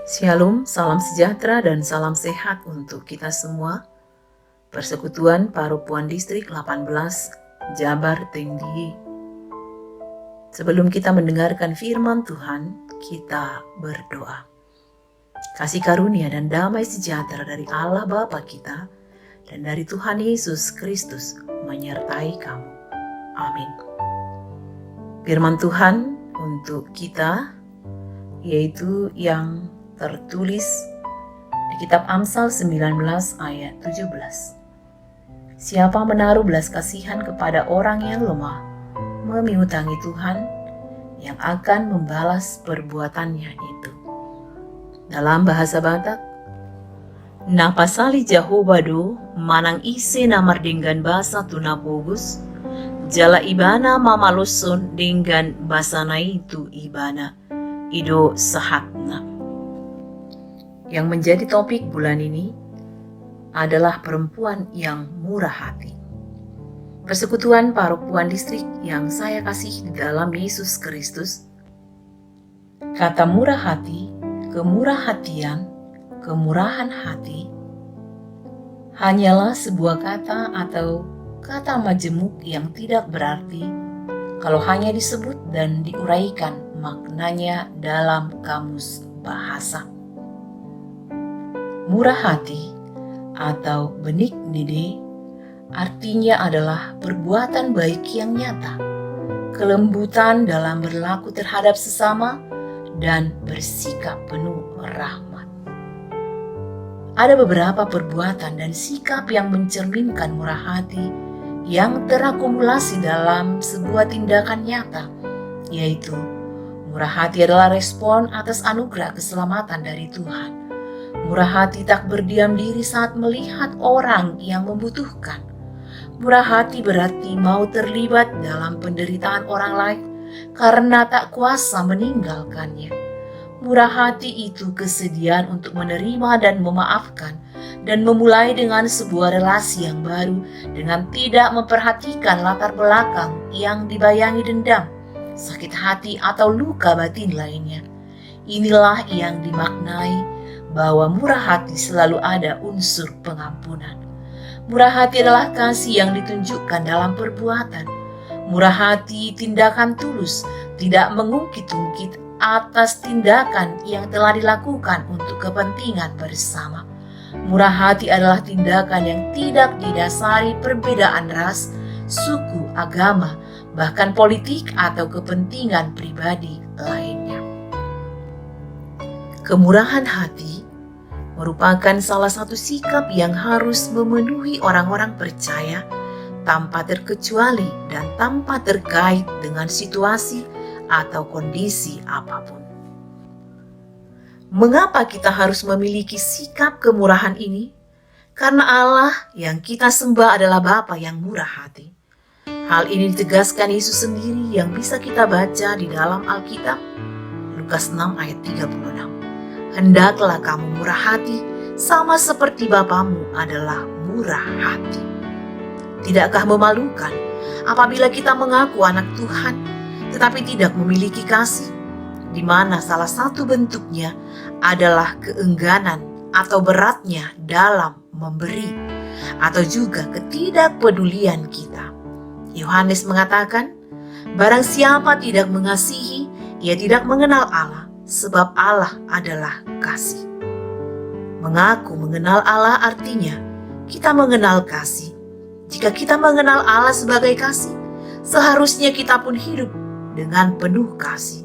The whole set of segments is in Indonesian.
Shalom, salam sejahtera dan salam sehat untuk kita semua. Persekutuan Parupuan Distrik 18, Jabar Tengdi. Sebelum kita mendengarkan firman Tuhan, kita berdoa. Kasih karunia dan damai sejahtera dari Allah Bapa kita dan dari Tuhan Yesus Kristus menyertai kamu. Amin. Firman Tuhan untuk kita yaitu yang tertulis di kitab Amsal 19 ayat 17. Siapa menaruh belas kasihan kepada orang yang lemah, memiutangi Tuhan yang akan membalas perbuatannya itu. Dalam bahasa Batak, na pasali jahobado manang ise namar dengan bahasa tunapogus, jala ibana mamaloson dengan basana itu ibana, ido sahatna. Yang menjadi topik bulan ini adalah perempuan yang murah hati. Persekutuan Parupuan Distrik yang saya kasih di dalam Yesus Kristus. Kata murah hati, kemurah hatian, kemurahan hati hanyalah sebuah kata atau kata majemuk yang tidak berarti kalau hanya disebut dan diuraikan maknanya dalam kamus bahasa. Murah hati atau benik nide artinya adalah perbuatan baik yang nyata, kelembutan dalam berlaku terhadap sesama, dan bersikap penuh rahmat. Ada beberapa perbuatan dan sikap yang mencerminkan murah hati yang terakumulasi dalam sebuah tindakan nyata, yaitu murah hati adalah respon atas anugerah keselamatan dari Tuhan. Murah hati tak berdiam diri saat melihat orang yang membutuhkan. Murah hati berarti mau terlibat dalam penderitaan orang lain karena tak kuasa meninggalkannya. Murah hati itu kesediaan untuk menerima dan memaafkan dan memulai dengan sebuah relasi yang baru dengan tidak memperhatikan latar belakang yang dibayangi dendam, sakit hati atau luka batin lainnya. Inilah yang dimaknai bahwa murah hati selalu ada unsur pengampunan. Murah hati adalah kasih yang ditunjukkan dalam perbuatan. Murah hati tindakan tulus, tidak mengungkit-ungkit atas tindakan yang telah dilakukan untuk kepentingan bersama. Murah hati adalah tindakan yang tidak didasari perbedaan ras, suku, agama, bahkan politik atau kepentingan pribadi lainnya. Kemurahan hati merupakan salah satu sikap yang harus memenuhi orang-orang percaya tanpa terkecuali dan tanpa terkait dengan situasi atau kondisi apapun. Mengapa kita harus memiliki sikap kemurahan ini? Karena Allah yang kita sembah adalah Bapa yang murah hati. Hal ini ditegaskan Yesus sendiri yang bisa kita baca di dalam Alkitab, Lukas 6 ayat 36. Hendaklah kamu murah hati, sama seperti Bapamu adalah murah hati. Tidakkah memalukan apabila kita mengaku anak Tuhan, tetapi tidak memiliki kasih, di mana salah satu bentuknya adalah keengganan atau beratnya dalam memberi, atau juga ketidakpedulian kita. Yohanes mengatakan, barang siapa tidak mengasihi, ia tidak mengenal Allah, sebab Allah adalah kasih. Mengaku mengenal Allah artinya kita mengenal kasih. Jika kita mengenal Allah sebagai kasih, seharusnya kita pun hidup dengan penuh kasih.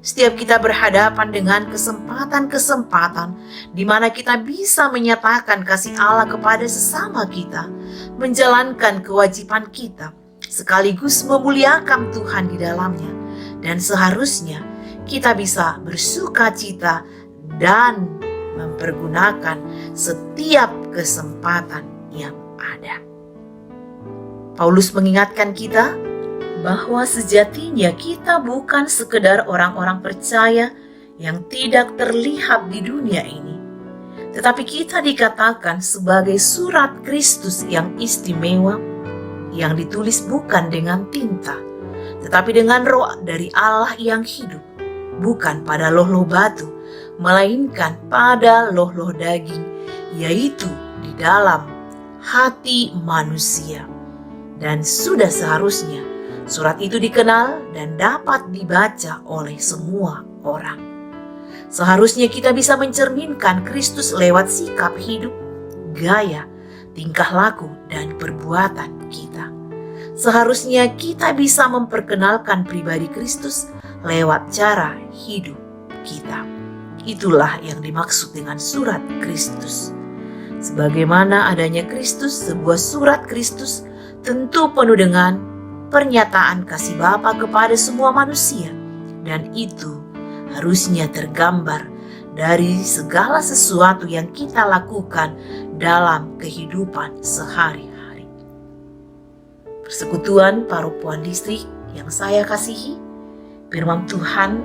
Setiap kita berhadapan dengan kesempatan-kesempatan di mana kita bisa menyatakan kasih Allah kepada sesama kita, menjalankan kewajiban kita, sekaligus memuliakan Tuhan di dalamnya, dan seharusnya kita bisa bersuka cita dan mempergunakan setiap kesempatan yang ada. Paulus mengingatkan kita bahwa sejatinya kita bukan sekedar orang-orang percaya yang tidak terlihat di dunia ini, tetapi kita dikatakan sebagai surat Kristus yang istimewa, yang ditulis bukan dengan tinta, tetapi dengan roh dari Allah yang hidup, bukan pada loh-loh batu, melainkan pada loh-loh daging, yaitu di dalam hati manusia. Dan sudah seharusnya surat itu dikenal dan dapat dibaca oleh semua orang. Seharusnya kita bisa mencerminkan Kristus lewat sikap hidup, gaya, tingkah laku, dan perbuatan kita. Seharusnya kita bisa memperkenalkan pribadi Kristus lewat cara hidup kita. Itulah yang dimaksud dengan surat Kristus. Sebagaimana adanya Kristus, sebuah surat Kristus tentu penuh dengan pernyataan kasih Bapa kepada semua manusia, dan itu harusnya tergambar dari segala sesuatu yang kita lakukan dalam kehidupan sehari-hari. Persekutuan Parupuan Distrik yang saya kasihi, firman Tuhan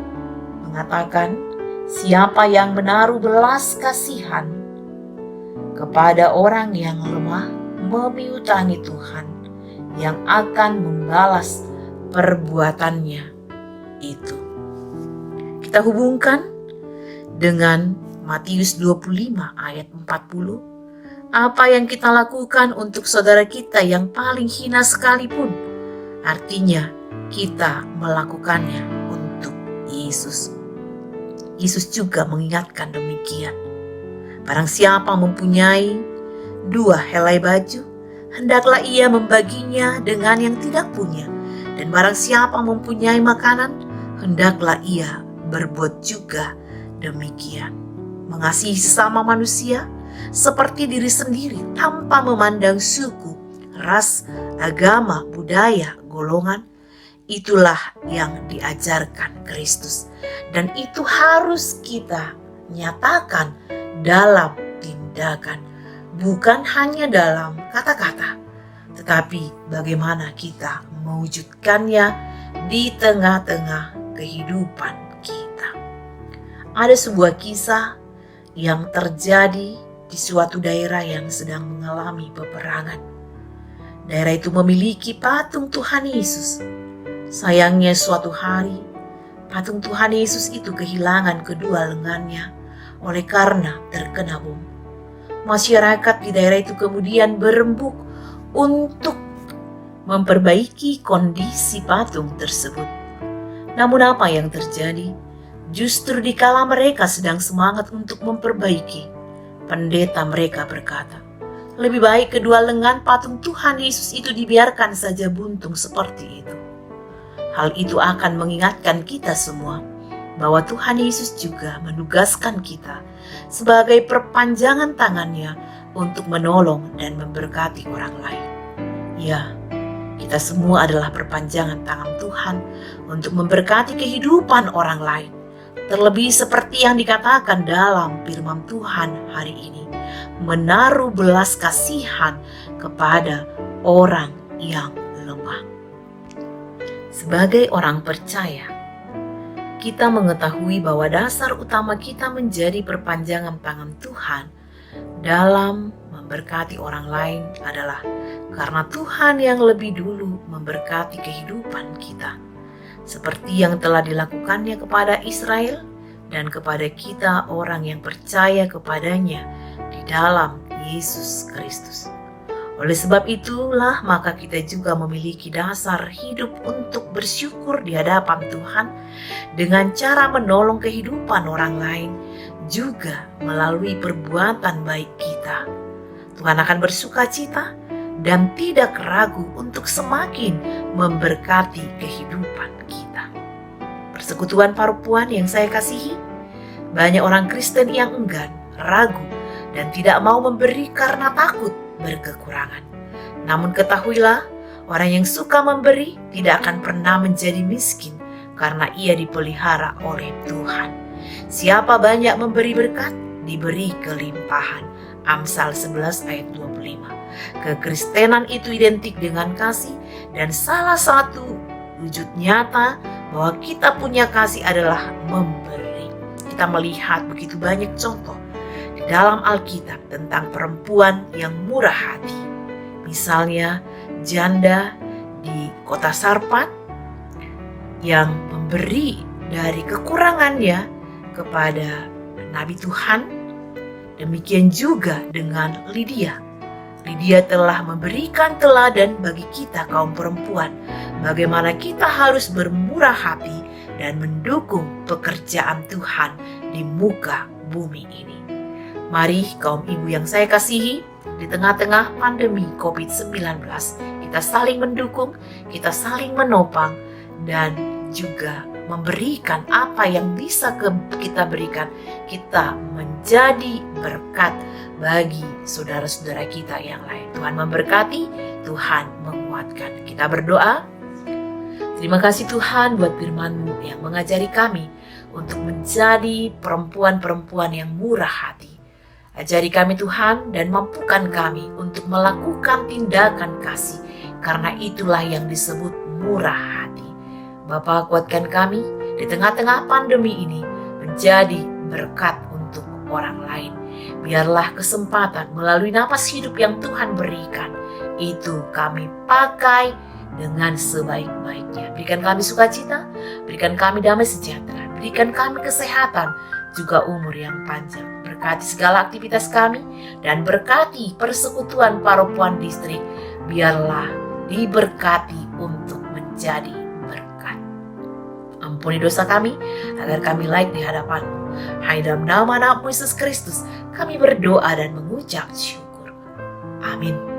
mengatakan, siapa yang menaruh belas kasihan kepada orang yang lemah, memiutangi Tuhan yang akan membalas perbuatannya itu. Kita hubungkan dengan Matius 25 ayat 40. Apa yang kita lakukan untuk saudara kita yang paling hina sekalipun, artinya kita melakukannya untuk Yesus. Yesus juga mengingatkan demikian. Barang siapa mempunyai 2 helai baju, hendaklah ia membaginya dengan yang tidak punya. Dan barang siapa mempunyai makanan, hendaklah ia berbuat juga demikian. Mengasihi sesama manusia seperti diri sendiri tanpa memandang suku, ras, agama, budaya, golongan. Itulah yang diajarkan Kristus. Dan itu harus kita nyatakan dalam tindakan. Bukan hanya dalam kata-kata, tetapi bagaimana kita mewujudkannya di tengah-tengah kehidupan kita. Ada sebuah kisah yang terjadi di suatu daerah yang sedang mengalami peperangan. Daerah itu memiliki patung Tuhan Yesus. Sayangnya suatu hari, patung Tuhan Yesus itu kehilangan kedua lengannya oleh karena terkena bom. Masyarakat di daerah itu kemudian berembuk untuk memperbaiki kondisi patung tersebut. Namun apa yang terjadi? Justru dikala mereka sedang semangat untuk memperbaiki, pendeta mereka berkata, lebih baik kedua lengan patung Tuhan Yesus itu dibiarkan saja buntung seperti itu. Hal itu akan mengingatkan kita semua bahwa Tuhan Yesus juga menugaskan kita sebagai perpanjangan tangannya untuk menolong dan memberkati orang lain. Ya, kita semua adalah perpanjangan tangan Tuhan untuk memberkati kehidupan orang lain. Terlebih seperti yang dikatakan dalam firman Tuhan hari ini, menaruh belas kasihan kepada orang yang lemah. Sebagai orang percaya, kita mengetahui bahwa dasar utama kita menjadi perpanjangan tangan Tuhan dalam memberkati orang lain adalah karena Tuhan yang lebih dulu memberkati kehidupan kita, seperti yang telah dilakukannya kepada Israel dan kepada kita orang yang percaya kepadanya di dalam Yesus Kristus. Oleh sebab itulah maka kita juga memiliki dasar hidup untuk bersyukur di hadapan Tuhan dengan cara menolong kehidupan orang lain juga melalui perbuatan baik kita. Tuhan akan bersukacita dan tidak ragu untuk semakin memberkati kehidupan kita. Persekutuan Parupuan yang saya kasihi, banyak orang Kristen yang enggan, ragu, dan tidak mau memberi karena takut berkekurangan. Namun ketahuilah, orang yang suka memberi tidak akan pernah menjadi miskin karena ia dipelihara oleh Tuhan. Siapa banyak memberi berkat, diberi kelimpahan. Amsal 11 ayat 25. Kekristenan itu identik dengan kasih, dan salah satu wujud nyata bahwa kita punya kasih adalah memberi. Kita melihat begitu banyak contoh di dalam Alkitab tentang perempuan yang murah hati. Misalnya janda di kota Sarfat yang memberi dari kekurangannya kepada nabi Tuhan. Demikian juga dengan Lydia. Lydia telah memberikan teladan bagi kita kaum perempuan, bagaimana kita harus bermurah hati dan mendukung pekerjaan Tuhan di muka bumi ini. Mari kaum ibu yang saya kasihi, di tengah-tengah pandemi COVID-19, kita saling mendukung, kita saling menopang, dan juga memberikan apa yang bisa kita berikan. Kita menjadi berkat bagi saudara-saudara kita yang lain. Tuhan memberkati, Tuhan menguatkan. Kita berdoa. Terima kasih Tuhan buat firman-Mu yang mengajari kami untuk menjadi perempuan-perempuan yang murah hati. Ajari kami Tuhan dan mampukan kami untuk melakukan tindakan kasih, karena itulah yang disebut murah hati. Bapa, kuatkan kami di tengah-tengah pandemi ini menjadi berkat untuk orang lain. Biarlah kesempatan melalui napas hidup yang Tuhan berikan, itu kami pakai dengan sebaik-baiknya. Berikan kami sukacita, berikan kami damai sejahtera, berikan kami kesehatan, juga umur yang panjang. Berkati segala aktivitas kami dan berkati persekutuan perempuan distrik. Biarlah diberkati untuk menjadi berkat. Ampuni dosa kami agar kami layak di hadapan-Mu. Hanya dalam nama Yesus Kristus kami berdoa dan mengucap syukur. Amin.